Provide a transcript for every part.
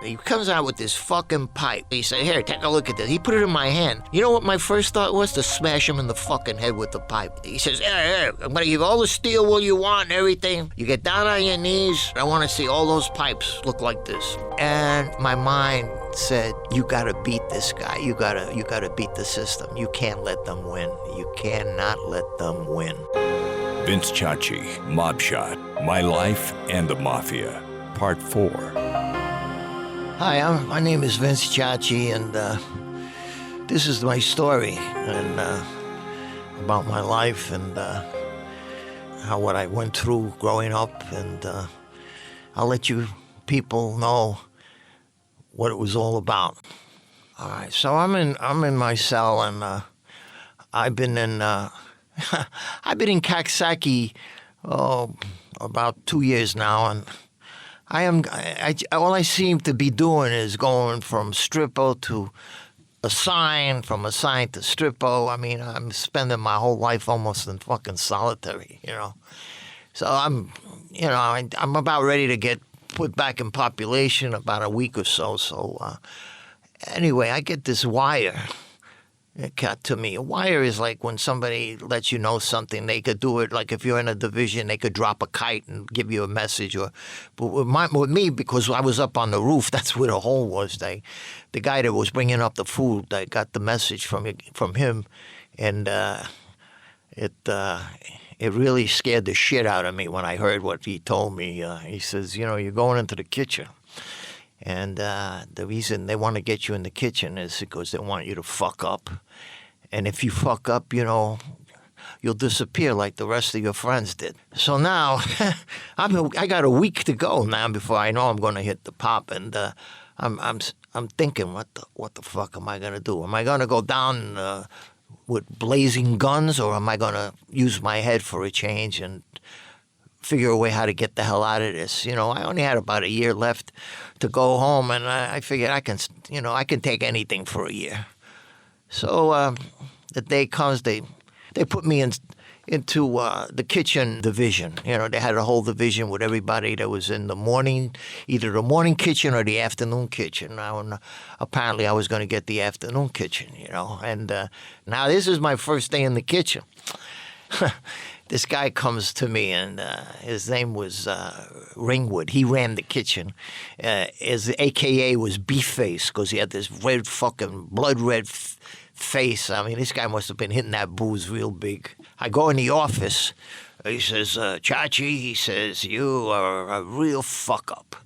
He comes out with this fucking pipe. He said, here, take a look at this. He put it in my hand. You know what my first thought was? To smash him in the fucking head with the pipe. He says, yeah, I'm going to give all the steel wool you want and everything. You get down on your knees. I want to see all those pipes look like this. And my mind said, you got to beat this guy. You got to beat the system. You can't let them win. You cannot let them win. Vince Ciacci, Mobshot, My Life and the Mafia, Part 4. Hi, my name is Vince Ciacci, and this is my story and about my life and what I went through growing up, and I'll let you people know what it was all about. All right, so I'm in my cell, and I've been in Coxsackie about 2 years now, and all I seem to be doing is going from strippo to assign, from assign to strippo. I mean, I'm spending my whole life almost in fucking solitary, you know. So I'm about ready to get put back in population about a week or so. So anyway, I get this wire. It got to me. A wire is like when somebody lets you know something. They could do it like if you're in a division, they could drop a kite and give you a message. But with me, because I was up on the roof, that's where the hole was. The guy that was bringing up the food, I got the message from him, and it really scared the shit out of me when I heard what he told me. He says, you're going into the kitchen. And the reason they want to get you in the kitchen is because they want you to fuck up. And if you fuck up, you'll disappear like the rest of your friends did. So now, I got a week to go now before I know I'm going to hit the pop. And I'm thinking, what the fuck am I going to do? Am I going to go down with blazing guns, or am I going to use my head for a change and figure a way how to get the hell out of this? I only had about a year left to go home, and I figured I can take anything for a year. So the day comes, they put me into the kitchen division. They had a whole division with everybody that was in the morning, either the morning kitchen or the afternoon kitchen. Now, apparently I was going to get the afternoon kitchen, and now this is my first day in the kitchen. This guy comes to me, and his name was Ringwood. He ran the kitchen. His AKA was Beefface, because he had this red fucking blood red face. I mean, this guy must have been hitting that booze real big. I go in the office. He says, Ciacci, he says, you are a real fuck up.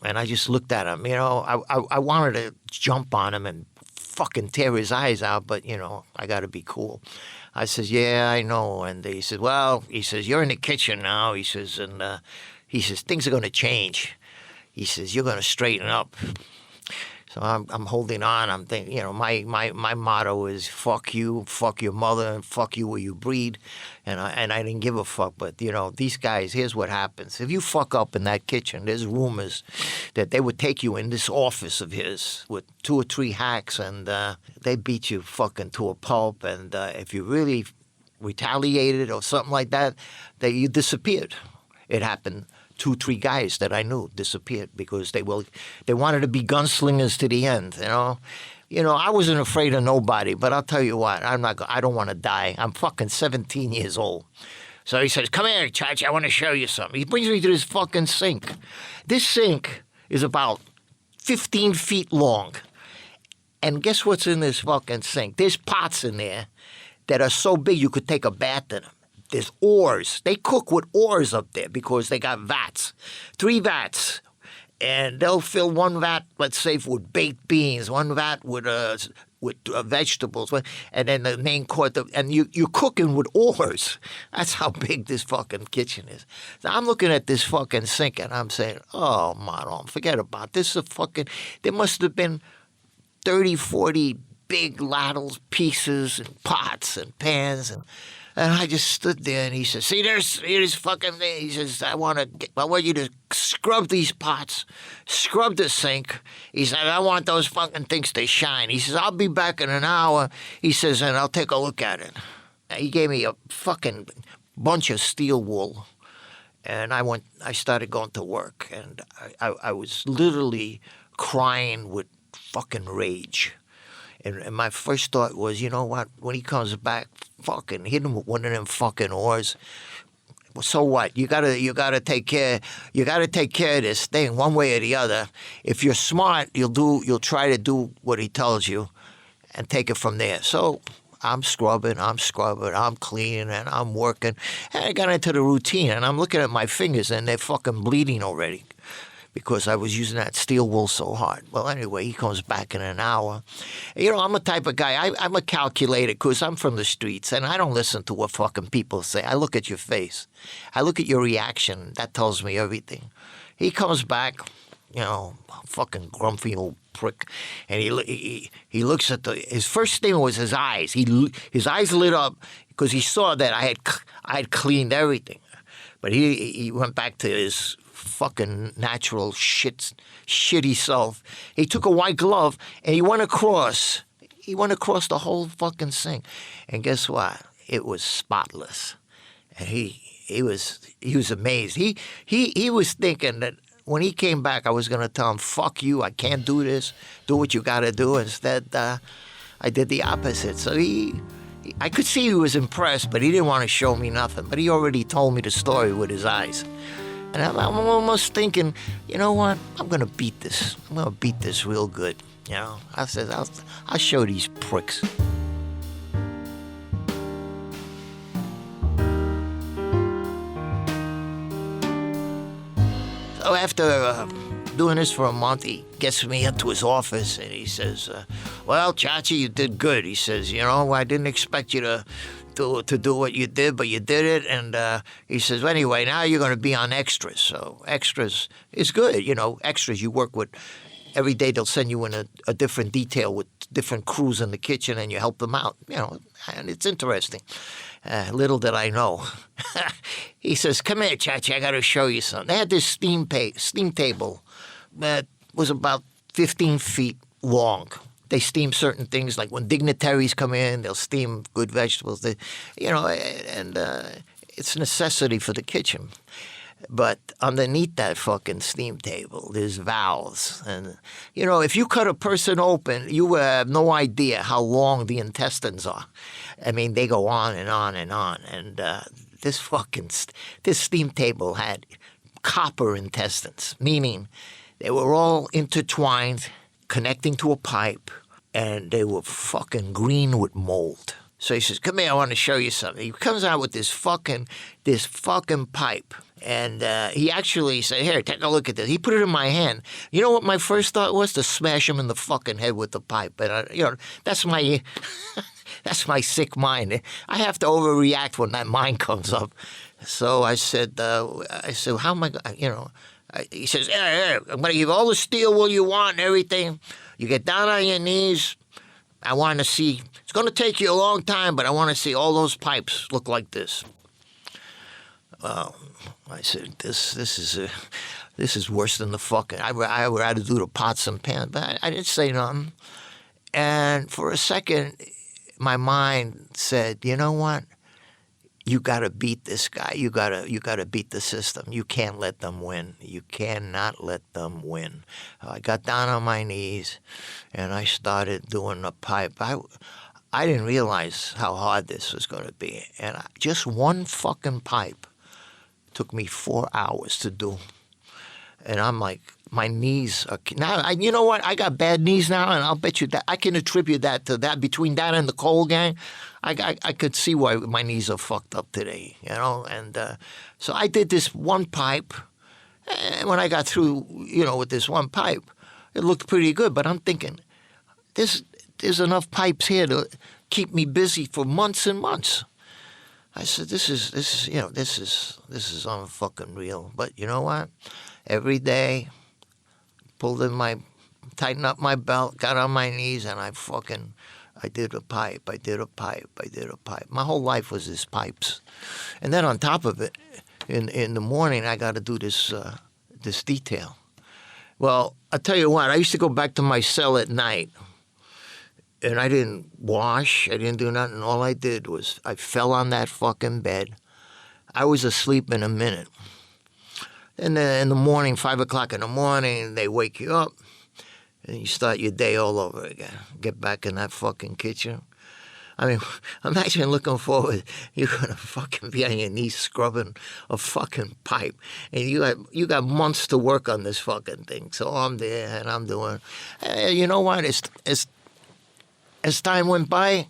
And I just looked at him. I wanted to jump on him and fucking tear his eyes out, but, I got to be cool. I says, yeah, I know. And he said, well, you're in the kitchen now. He says, and things are going to change. He says, you're going to straighten up. So I'm holding on. I'm thinking, my motto is fuck you, fuck your mother, and fuck you where you breed. And I didn't give a fuck. But, these guys, here's what happens. If you fuck up in that kitchen, there's rumors that they would take you in this office of his with 2 or 3 hacks, and they beat you fucking to a pulp. And if you really retaliated or something like that, you disappeared. It happened. 2, 3 guys that I knew disappeared because they wanted to be gunslingers to the end. I wasn't afraid of nobody, but I'll tell you what, I don't want to die. I'm fucking 17 years old. So he says, come here, Ciacci, I want to show you something. He brings me to this fucking sink. This sink is about 15 feet long. And guess what's in this fucking sink? There's pots in there that are so big you could take a bath in them. There's oars. They cook with oars up there because they got vats, 3 vats. And they'll fill 1 vat, let's say, with baked beans, 1 vat with vegetables, and then the main course. And you're cooking with oars. That's how big this fucking kitchen is. So I'm looking at this fucking sink, and I'm saying, oh, Maron, forget about this. There must have been 30, 40 big ladles, pieces, and pots and pans, and I just stood there, and he says, see, here's fucking thing. He says, I want you to scrub these pots, scrub the sink. He said, I want those fucking things to shine. He says, I'll be back in an hour. He says, and I'll take a look at it. He gave me a fucking bunch of steel wool, and I started going to work, and I was literally crying with fucking rage. And my first thought was, you know what? When he comes back, fucking hit him with one of them fucking oars. Well, so what? You gotta take care. You gotta take care of this thing one way or the other. If you're smart, you'll try to do what he tells you, and take it from there. So I'm scrubbing, I'm cleaning, and I'm working. And I got into the routine, and I'm looking at my fingers, and they're fucking bleeding already, because I was using that steel wool so hard. Well, anyway, he comes back in an hour. You know, I'm a type of guy, I'm a calculator, because I'm from the streets, and I don't listen to what fucking people say. I look at your face. I look at your reaction. That tells me everything. He comes back, you know, fucking grumpy old prick, and he looks at his first thing was his eyes. His eyes lit up, because he saw that I had cleaned everything. But he went back to his fucking natural shitty self. He took a white glove and he went across the whole fucking thing. And guess what? It was spotless. And he was amazed. He was thinking that when he came back, I was going to tell him, fuck you, I can't do this. Do what you got to do. Instead, I did the opposite. So I could see he was impressed, but he didn't want to show me nothing. But he already told me the story with his eyes. And I'm almost thinking, you know what? I'm going to beat this. I'm going to beat this real good. You know, I said, I'll show these pricks. So after doing this for a month, he gets me into his office and he says, well, Ciacci, you did good. He says, you know, I didn't expect you to do what you did, but you did it. And he says, well, anyway, now you're going to be on extras. So extras is good. You know, extras you work with. Every day they'll send you in a different detail with different crews in the kitchen, and you help them out. You know, and it's interesting. Little did I know. He says, come here, Ciacci, I got to show you something. They had this steam table that was about 15 feet long. They steam certain things, like when dignitaries come in, they'll steam good vegetables. And it's a necessity for the kitchen. But underneath that fucking steam table, there's valves. And, you know, if you cut a person open, you have no idea how long the intestines are. I mean, they go on and on and on. And this steam table had copper intestines, meaning they were all intertwined, connecting to a pipe, and they were fucking green with mold. So he says, come here, I want to show you something. He comes out with this fucking pipe. And he actually said, here, take a look at this. He put it in my hand. You know what my first thought was? To smash him in the fucking head with the pipe. But, that's my that's my sick mind. I have to overreact when that mind comes up. So I said, how am I going to, he says, here, I'm going to give all the steel wool you want and everything. You get down on your knees. I want to see, it's going to take you a long time, but I want to see all those pipes look like this. Well, I said, this is worse than the fucking, I would rather do the pots and pans, but I didn't say nothing. And for a second, my mind said, you know what? You got to beat this guy. You got to beat the system. You can't let them win. You cannot let them win. I got down on my knees, and I started doing the pipe. I didn't realize how hard this was going to be. And just one fucking pipe took me 4 hours to do. And I'm like, my knees are... Now, you know what? I got bad knees now, and I'll bet you that I can attribute that to that. Between that and the coal gang, I could see why my knees are fucked up today, you know? And so I did this one pipe, and when I got through, with this one pipe, it looked pretty good. But I'm thinking, there's enough pipes here to keep me busy for months and months. I said, this is unfucking real. But you know what? Every day, tightened up my belt, got on my knees, and I did a pipe. My whole life was this pipes. And then on top of it, in the morning, I got to do this detail. Well, I'll tell you what, I used to go back to my cell at night, and I didn't wash, I didn't do nothing. All I did was I fell on that fucking bed. I was asleep in a minute. And then in the morning, 5 o'clock in the morning, they wake you up. and you start your day all over again. Get back in that fucking kitchen. I mean, imagine looking forward. You're gonna fucking be on your knees scrubbing a fucking pipe, and you got months to work on this fucking thing. So I'm there and I'm doing. You know what? As time went by,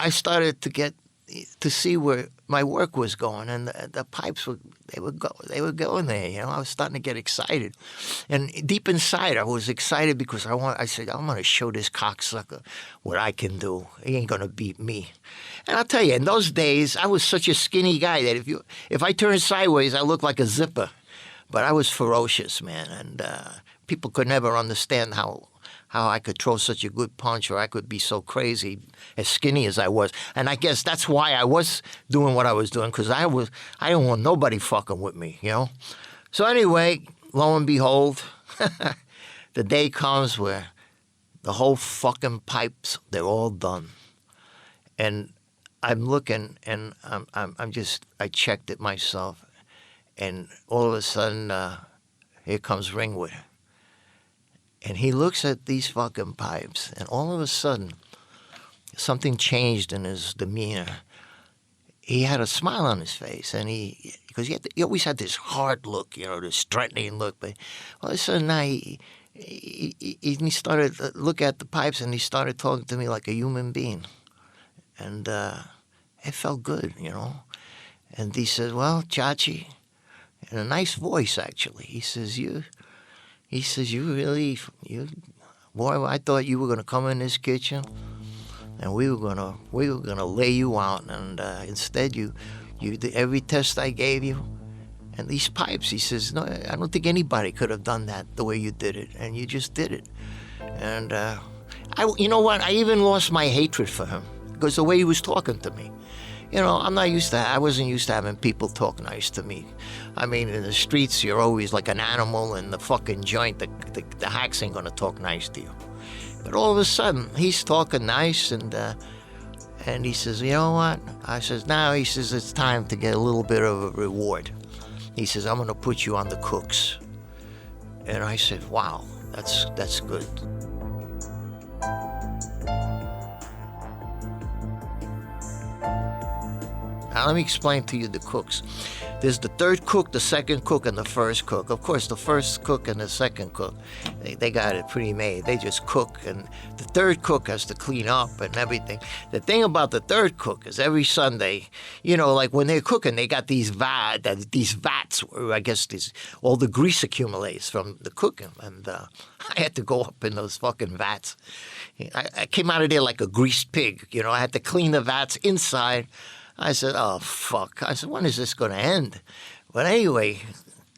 I started to see where my work was going, and the pipes they were going there. You know, I was starting to get excited, and deep inside, I was excited because I said, I'm going to show this cocksucker what I can do. He ain't going to beat me. And I'll tell you, in those days, I was such a skinny guy that if I turned sideways, I looked like a zipper. But I was ferocious, man, and people could never understand how I could throw such a good punch, or I could be so crazy, as skinny as I was. And I guess that's why I was doing what I was doing, because I didn't want nobody fucking with me, you know? So anyway, lo and behold, the day comes where the whole fucking pipes, they're all done. And I'm looking, and I checked it myself, and all of a sudden, here comes Ringwood. And he looks at these fucking pipes, and all of a sudden, something changed in his demeanor. He had a smile on his face, and because he always had this hard look, you know, this threatening look. But all of a sudden now he started to look at the pipes, and he started talking to me like a human being. And it felt good, you know. And he says, well, Ciacci, in a nice voice, actually, he says, boy, I thought you were gonna come in this kitchen, and we were gonna lay you out, and instead you did every test I gave you, and these pipes. He says, no, I don't think anybody could have done that the way you did it, and you just did it. And you know what? I even lost my hatred for him because the way he was talking to me. You know, I wasn't used to having people talk nice to me. I mean, in the streets, you're always like an animal in the fucking joint. The hacks ain't gonna talk nice to you. But all of a sudden, he's talking nice, and he says, you know what? I says, now, he says, it's time to get a little bit of a reward. He says, I'm gonna put you on the cooks. And I said, wow, that's good. Now, let me explain to you the cooks. There's the third cook, the second cook, and the first cook. Of course, the first cook and the second cook, they got it pretty made. They just cook, and the third cook has to clean up and everything. The thing about the third cook is every Sunday, you know, like when they're cooking, they got these vats where I guess all the grease accumulates from the cooking, and I had to go up in those fucking vats. I came out of there like a greased pig, you know. I had to clean the vats inside. I said, oh, fuck. I said, when is this going to end? But anyway,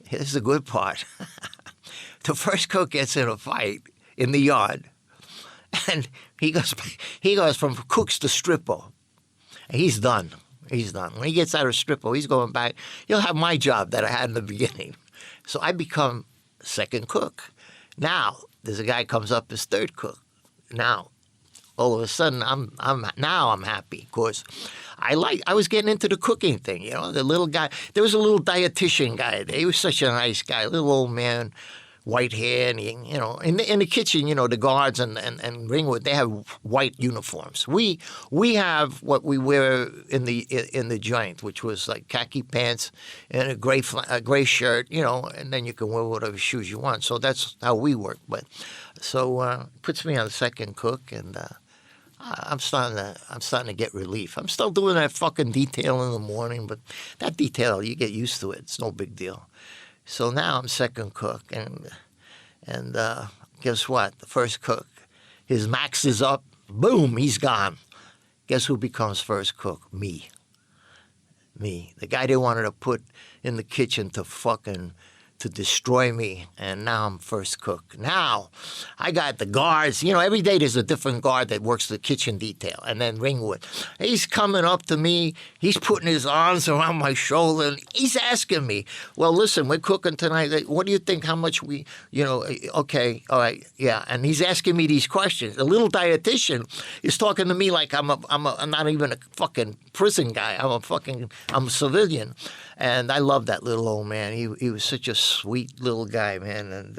here's the good part. The first cook gets in a fight in the yard, and he goes from cooks to stripper. And he's done. When he gets out of stripper, he's going back. He'll have my job that I had in the beginning. So I become second cook. Now, there's a guy comes up as third cook. Now, all of a sudden, I'm happy, of course. I was getting into the cooking thing, you know. The little guy, there was a little dietitian guy there. He was such a nice guy, little old man, white hair, and you know, in the kitchen, you know, the guards and Ringwood, they have white uniforms. We have what we wear in the joint, which was like khaki pants and a gray shirt, you know, and then you can wear whatever shoes you want. So that's how we work. But so puts me on second cook, and I'm starting to get relief. I'm still doing that fucking detail in the morning, but that detail, you get used to it. It's no big deal. So now I'm second cook, and guess what? The first cook, his max is up. Boom, he's gone. Guess who becomes first cook? Me. The guy they wanted to put in the kitchen to destroy me, and now I'm first cook. Now, I got the guards. You know, every day there's a different guard that works the kitchen detail, and then Ringwood. He's coming up to me. He's putting his arms around my shoulder, and he's asking me, well, listen, we're cooking tonight. What do you think, how much we, you know, okay, all right, yeah. And he's asking me these questions. The little dietitian is talking to me like I'm not even a fucking prison guy. I'm a civilian. And I love that little old man. He was such a sweet little guy, man. And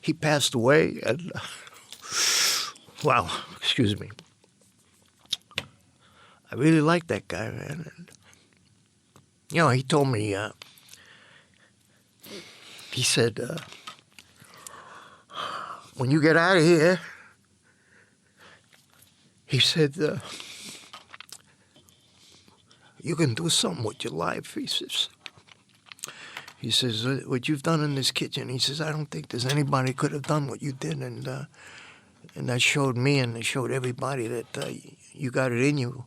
he passed away, and wow, excuse me. I really liked that guy, man. And, you know, he told me, he said, when you get out of here, he said, you can do something with your life, he says, what you've done in this kitchen, he says, I don't think there's anybody could have done what you did, and that showed me and it showed everybody that you got it in you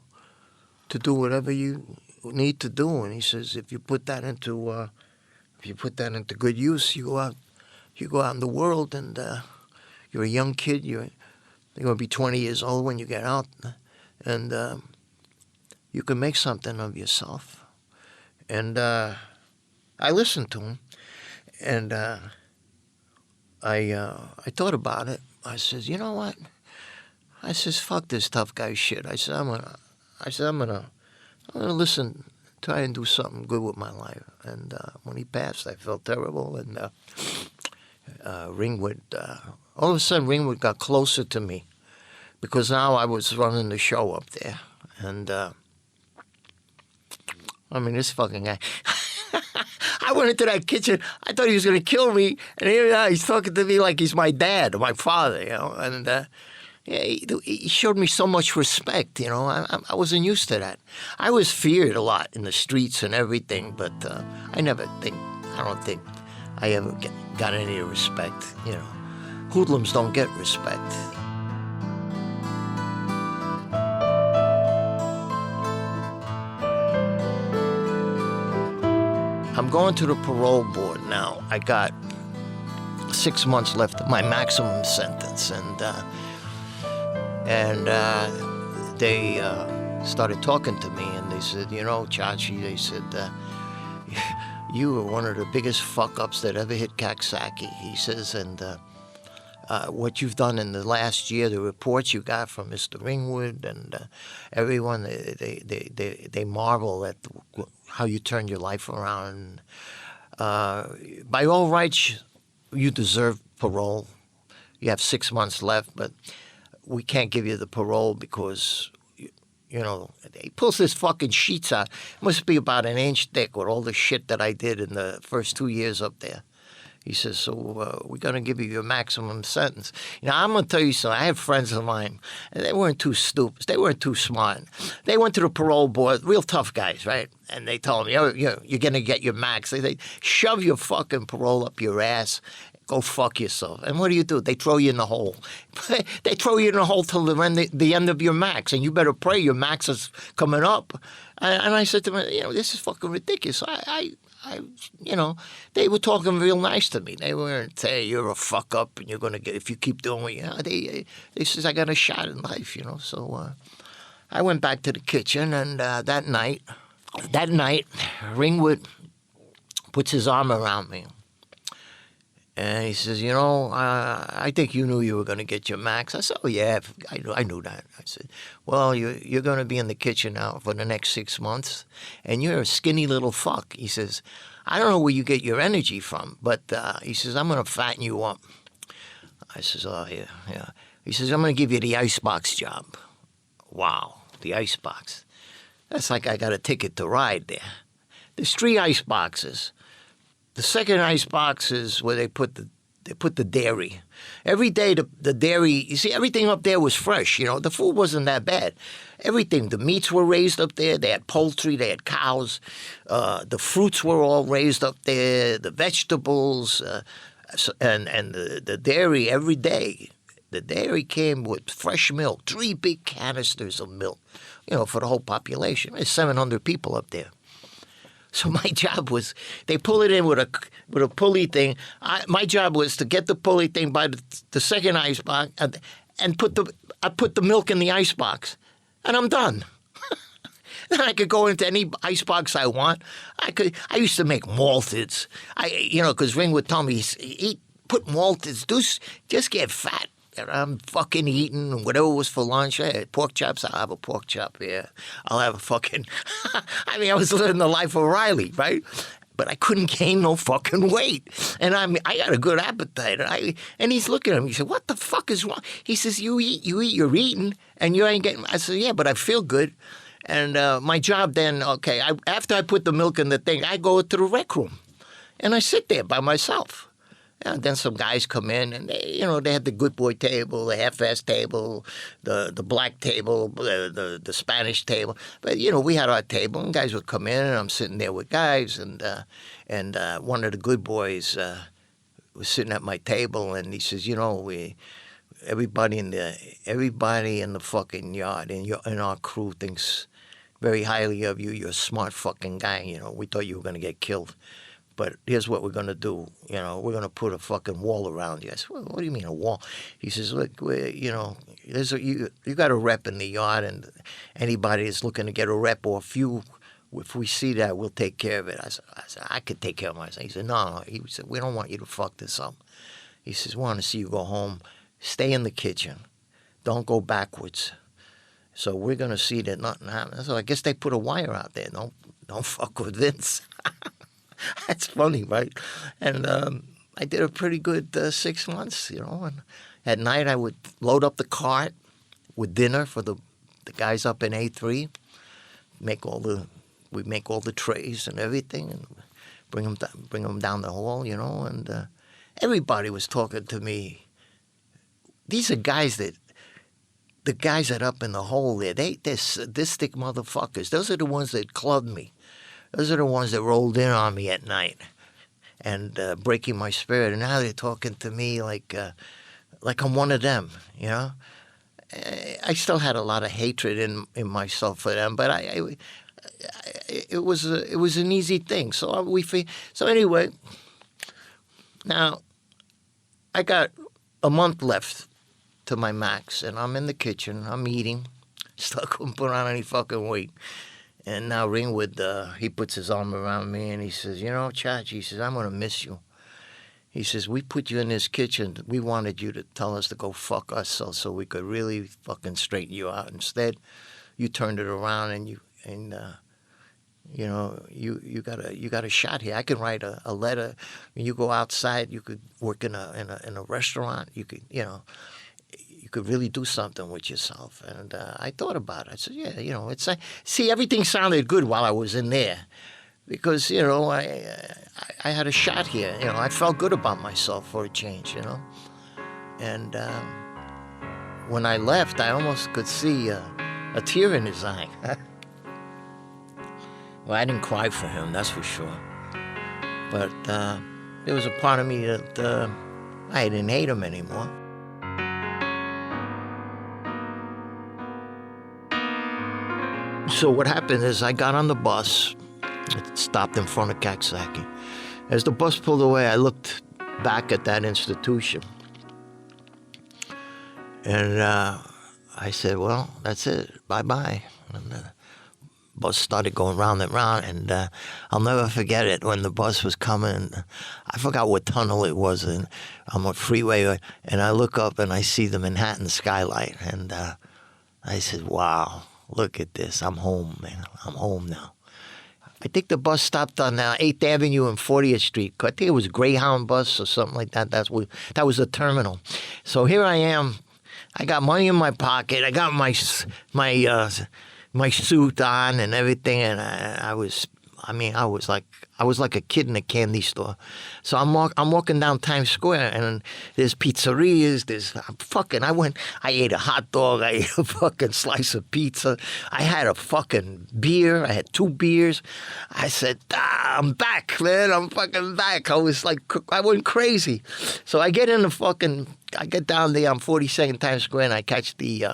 to do whatever you need to do. And he says, if you put that into good use, you go out in the world, and you're a young kid. You're going to be 20 years old when you get out, and you can make something of yourself. And I listened to him, and I thought about it. I says, you know what? I says, fuck this tough guy shit. I said, I'm gonna listen, try and do something good with my life. And when he passed, I felt terrible. And Ringwood, all of a sudden, Ringwood got closer to me, because now I was running the show up there. And I mean, this fucking guy. I went into that kitchen. I thought he was going to kill me. And here he's talking to me like he's my dad or my father, you know. And yeah, he showed me so much respect, you know. I wasn't used to that. I was feared a lot in the streets and everything, but I don't think I ever got any respect, you know. Hoodlums don't get respect. I'm going to the parole board now. I got 6 months left of my maximum sentence, and they started talking to me, and they said, you know, Ciacci, they said, you were one of the biggest fuck-ups that ever hit Coxsackie, he says, and what you've done in the last year, the reports you got from Mr. Ringwood and everyone, they marvel at how you turned your life around. By all rights, you deserve parole. You have 6 months left, but we can't give you the parole because, you know, he pulls his fucking sheets out. It must be about an inch thick with all the shit that I did in the first 2 years up there. He says, so we're going to give you your maximum sentence. You know, I'm going to tell you something. I had friends of mine, and they weren't too stupid. They weren't too smart. They went to the parole board, real tough guys, right? And they told me, oh, you're going to get your max. They shove your fucking parole up your ass. Go fuck yourself. And what do? They throw you in the hole. They throw you in the hole till the end of your max, and you better pray your max is coming up. And I said to them, you know, this is fucking ridiculous. I you know, they were talking real nice to me. They weren't saying, you're a fuck up and you're going to get, if you keep doing what you know, they says, I got a shot in life, you know. So I went back to the kitchen, and that night, Ringwood puts his arm around me. And he says, you know, I think you knew you were going to get your max. I said, oh, yeah, I knew that. I said, well, you're going to be in the kitchen now for the next 6 months, and you're a skinny little fuck. He says, I don't know where you get your energy from, but he says, I'm going to fatten you up. I says, oh, yeah. He says, I'm going to give you the icebox job. Wow, the icebox. That's like I got a ticket to ride there. There's 3 ice boxes. The second ice box is where they put the dairy. Every day the dairy, you see, everything up there was fresh, you know. The food wasn't that bad. Everything, the meats were raised up there. They had poultry, they had cows. The fruits were all raised up there, the vegetables, and the dairy every day. The dairy came with fresh milk, 3 big canisters of milk, you know, for the whole population. There's 700 people up there. So my job was, they pull it in with a pulley thing. My job was to get the pulley thing by the second ice box and I put the milk in the ice box, and I'm done. Then I could go into any ice box I want. I used to make malteds. You know, because Ring would tell me, eat, put malteds, just get fat. And I'm fucking eating whatever was for lunch. I had pork chops. I'll have a pork chop here. I'll have a fucking... I mean, I was living the life of Riley, right? but I couldn't gain no fucking weight. And I got a good appetite. And he's looking at me. He said, "What the fuck is wrong?" He says, "You eat, you're eating, and you ain't getting." I said, "Yeah, but I feel good." And my job then, okay, after I put the milk in the thing, I go to the rec room, and I sit there by myself. And then some guys come in, and they had the good boy table, the half-ass table, the black table, the Spanish table. But we had our table, and guys would come in, and I'm sitting there with guys, and one of the good boys was sitting at my table, and he says, everybody in the fucking yard in our crew thinks very highly of you. You're a smart fucking guy. We thought you were gonna get killed. But here's what we're going to do. We're going to put a fucking wall around you. I said, well, what do you mean a wall? He says, look, you got a rep in the yard, and anybody that's looking to get a rep or if we see that, we'll take care of it. I said, I could take care of myself. He said, no. He said, we don't want you to fuck this up. He says, we want to see you go home. Stay in the kitchen. Don't go backwards. So we're going to see that nothing happens. So I guess they put a wire out there. Don't fuck with Vince. That's funny, right? And I did a pretty good 6 months, And at night I would load up the cart with dinner for the guys up in A3. We'd make all the trays and everything, and bring them down the hall, And everybody was talking to me. These are the guys that up in the hole there. They're sadistic motherfuckers. Those are the ones that clubbed me. Those are the ones that rolled in on me at night and breaking my spirit. And now they're talking to me like I'm one of them, I still had a lot of hatred in myself for them, but it was an easy thing. So anyway, now I got a month left to my max, and I'm in the kitchen. I'm eating. Still couldn't put on any fucking weight. And now Ringwood, he puts his arm around me, and he says, Ciacci, he says, I'm going to miss you. He says, we put you in this kitchen. We wanted you to tell us to go fuck ourselves so we could really fucking straighten you out. Instead, you turned it around, and you got a shot here. I can write a letter. When you go outside, you could work in a restaurant. You could, you could really do something with yourself. And I thought about it. I said, yeah, it's see, everything sounded good while I was in there because, I had a shot here. I felt good about myself for a change, And when I left, I almost could see a tear in his eye. Well, I didn't cry for him, that's for sure. But there was a part of me that I didn't hate him anymore. So what happened is I got on the bus. It stopped in front of Coxsackie. As the bus pulled away, I looked back at that institution. And I said, well, that's it. Bye-bye. And the bus started going round and round. And I'll never forget it. When the bus was coming, I forgot what tunnel it was in. I'm on a freeway. And I look up and I see the Manhattan skylight. And I said, wow. Look at this. I'm home, man. I'm home now. I think the bus stopped on 8th Avenue and 40th Street. I think it was a Greyhound bus or something like that. That was the terminal. So here I am. I got money in my pocket. I got my suit on and everything, and I was like a kid in a candy store. So I'm walking down Times Square, and there's pizzerias. I ate a hot dog. I ate a fucking slice of pizza. I had a fucking beer. I had 2 beers. I said, I'm back, man. I'm fucking back. I went crazy. So I get down there on 42nd Times Square, and I catch the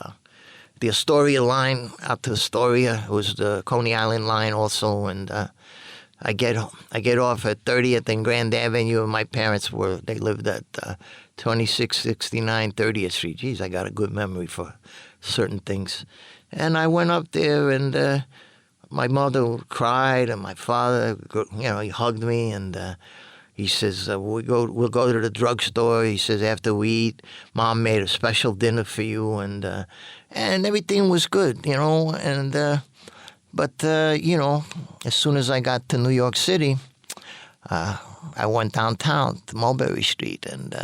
Astoria line out to Astoria. It was the Coney Island line also, and I get off at 30th and Grand Avenue, and my parents lived at 2669 30th Street. Geez, I got a good memory for certain things. And I went up there, and my mother cried, and my father, he hugged me, and he says, we'll go to the drugstore. He says, after we eat, Mom made a special dinner for you, and everything was good, and but as soon as I got to New York City, I went downtown to Mulberry Street, and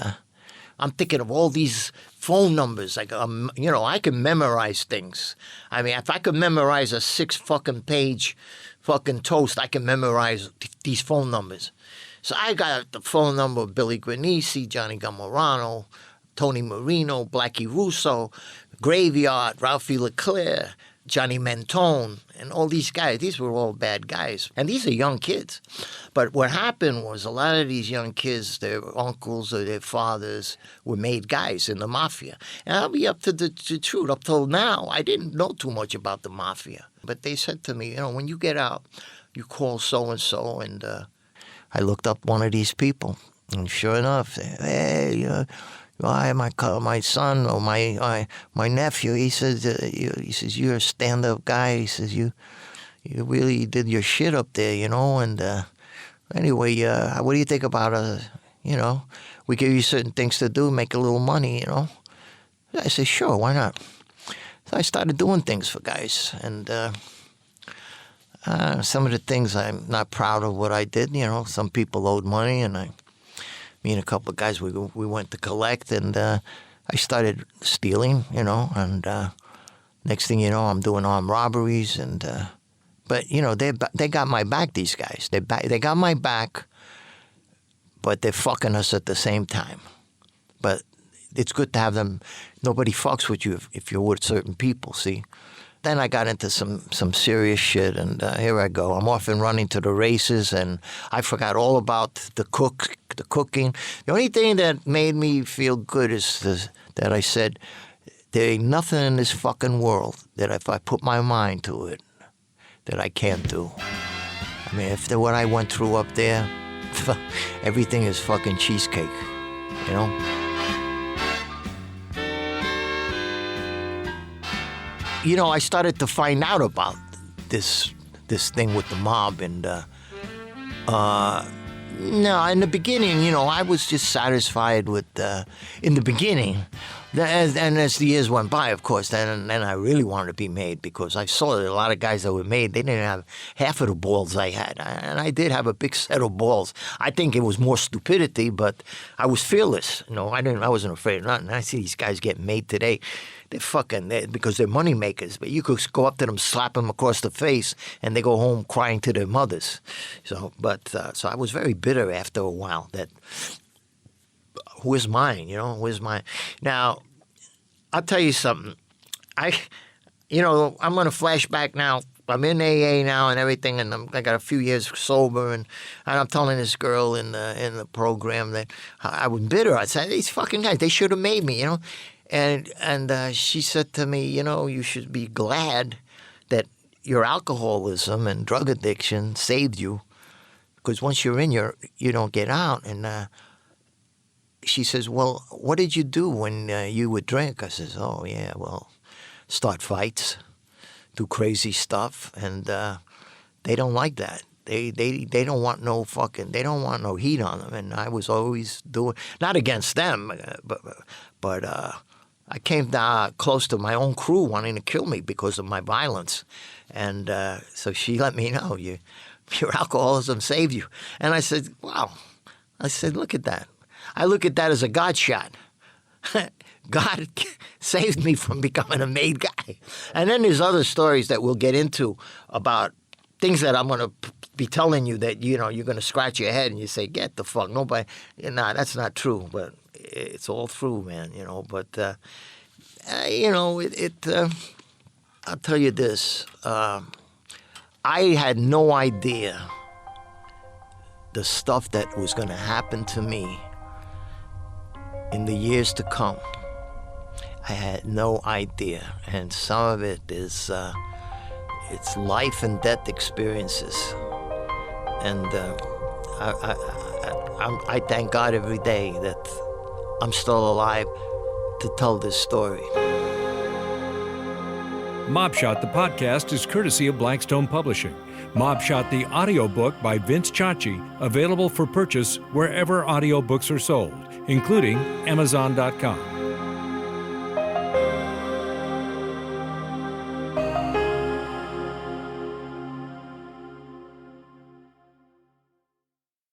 I'm thinking of all these phone numbers. Like, I can memorize things. I mean, if I could memorize a 6 fucking page fucking toast, I can memorize these phone numbers. So I got the phone number of Billy Granisi, Johnny Gamorano, Tony Marino, Blackie Russo, Graveyard, Ralphie LeClaire, Johnny Mentone, and all these guys. These were all bad guys. And these are young kids. But what happened was a lot of these young kids, their uncles or their fathers, were made guys in the mafia. And I'll be up to the truth. Up till now, I didn't know too much about the mafia. But they said to me, when you get out, you call so-and-so. And I looked up one of these people. And sure enough, hey, my son or my nephew, he says you're a stand-up guy. He says you really did your shit up there, and anyway, what do you think about we give you certain things to do, make a little money, I said, sure, why not? So I started doing things for guys, and some of the things I'm not proud of what I did. Some people owed money, and me and a couple of guys, we went to collect, and I started stealing, and next thing you know, I'm doing armed robberies, and but they got my back. These guys, they got my back, but they're fucking us at the same time. But it's good to have them. Nobody fucks with you if you're with certain people. See. Then I got into some serious shit, and here I go. I'm off and running to the races, and I forgot all about the cooking. The only thing that made me feel good is that I said, there ain't nothing in this fucking world that if I put my mind to it, that I can't do. I mean, what I went through up there, everything is fucking cheesecake, I started to find out about this thing with the mob, and no, in the beginning, I was just satisfied with in the beginning, and as the years went by, of course, then I really wanted to be made, because I saw that a lot of guys that were made, they didn't have half of the balls I had, and I did have a big set of balls. I think it was more stupidity, but I was fearless. I wasn't afraid of nothing. I see these guys getting made today. They're because they're money makers. But you could go up to them, slap them across the face, and they go home crying to their mothers. So I was very bitter after a while that, where's mine? Where's mine? Now, I'll tell you something. I'm going to flash back now. I'm in AA now and everything, and I got a few years sober, and I'm telling this girl in the program that I was bitter. I said, these fucking guys, they should have made me, And she said to me, you should be glad that your alcoholism and drug addiction saved you, because once you're in, you don't get out. And she says, well, what did you do when you would drink? I says, oh, yeah, well, start fights, do crazy stuff, and they don't like that. They don't want no they don't want no heat on them. And I was always doing, not against them, but I came down close to my own crew wanting to kill me because of my violence. And so she let me know, your alcoholism saved you. And I said, wow. I said, look at that. I look at that as a God shot. God saved me from becoming a made guy. And then there's other stories that we'll get into about things that I'm going to be telling you that, you're going to scratch your head and you say, get the fuck. Nobody, that's not true. But it's all true, man, But, I'll tell you this. I had no idea the stuff that was going to happen to me in the years to come. I had no idea. And some of it is, it's life and death experiences. And I thank God every day that I'm still alive to tell this story. Mobshot, the podcast, is courtesy of Blackstone Publishing. Mobshot, the audiobook by Vince Ciacci, available for purchase wherever audiobooks are sold, including Amazon.com.